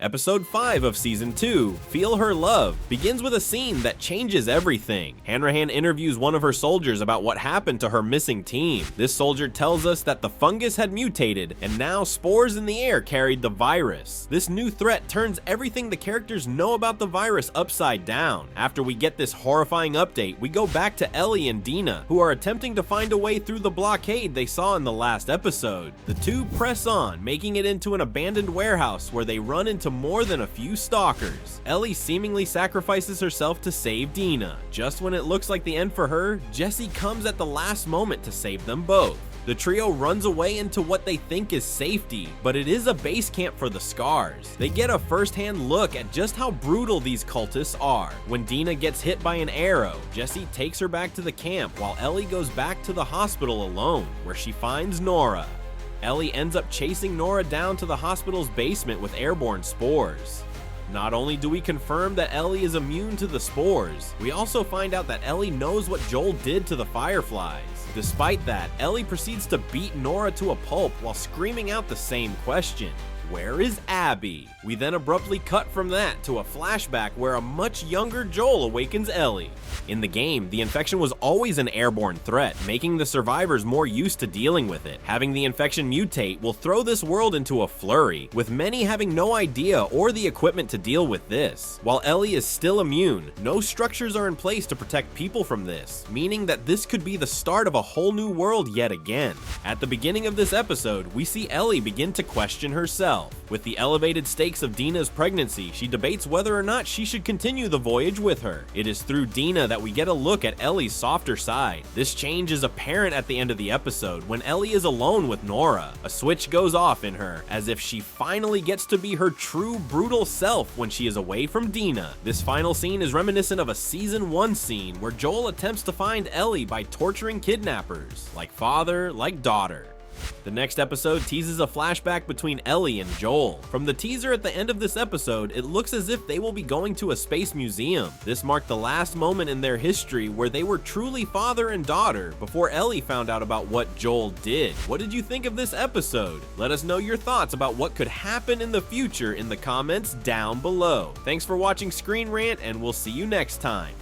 Episode 5 of Season 2, Feel Her Love, begins with a scene that changes everything. Hanrahan interviews one of her soldiers about what happened to her missing team. This soldier tells us that the fungus had mutated, and now spores in the air carried the virus. This new threat turns everything the characters know about the virus upside down. After we get this horrifying update, we go back to Ellie and Dina, who are attempting to find a way through the blockade they saw in the last episode. The two press on, making it into an abandoned warehouse where they run into more than a few stalkers. Ellie seemingly sacrifices herself to save Dina. Just when it looks like the end for her, Jesse comes at the last moment to save them both. The trio runs away into what they think is safety, but it is a base camp for the Scars. They get a first-hand look at just how brutal these cultists are. When Dina gets hit by an arrow, Jesse takes her back to the camp while Ellie goes back to the hospital alone, where she finds Nora. Ellie ends up chasing Nora down to the hospital's basement with airborne spores. Not only do we confirm that Ellie is immune to the spores, we also find out that Ellie knows what Joel did to the Fireflies. Despite that, Ellie proceeds to beat Nora to a pulp while screaming out the same question: where is Abby? We then abruptly cut from that to a flashback where a much younger Joel awakens Ellie. In the game, the infection was always an airborne threat, making the survivors more used to dealing with it. Having the infection mutate will throw this world into a flurry, with many having no idea or the equipment to deal with this. While Ellie is still immune, no structures are in place to protect people from this, meaning that this could be the start of a whole new world yet again. At the beginning of this episode, we see Ellie begin to question herself. With the elevated stakes of Dina's pregnancy, she debates whether or not she should continue the voyage with her. It is through Dina that we get a look at Ellie's softer side. This change is apparent at the end of the episode when Ellie is alone with Nora. A switch goes off in her, as if she finally gets to be her true brutal self when she is away from Dina. This final scene is reminiscent of a Season 1 scene where Joel attempts to find Ellie by torturing kidnappers, like father, like daughter. The next episode teases a flashback between Ellie and Joel. From the teaser at the end of this episode, it looks as if they will be going to a space museum. This marked the last moment in their history where they were truly father and daughter before Ellie found out about what Joel did. What did you think of this episode? Let us know your thoughts about what could happen in the future in the comments down below. Thanks for watching Screen Rant, and we'll see you next time.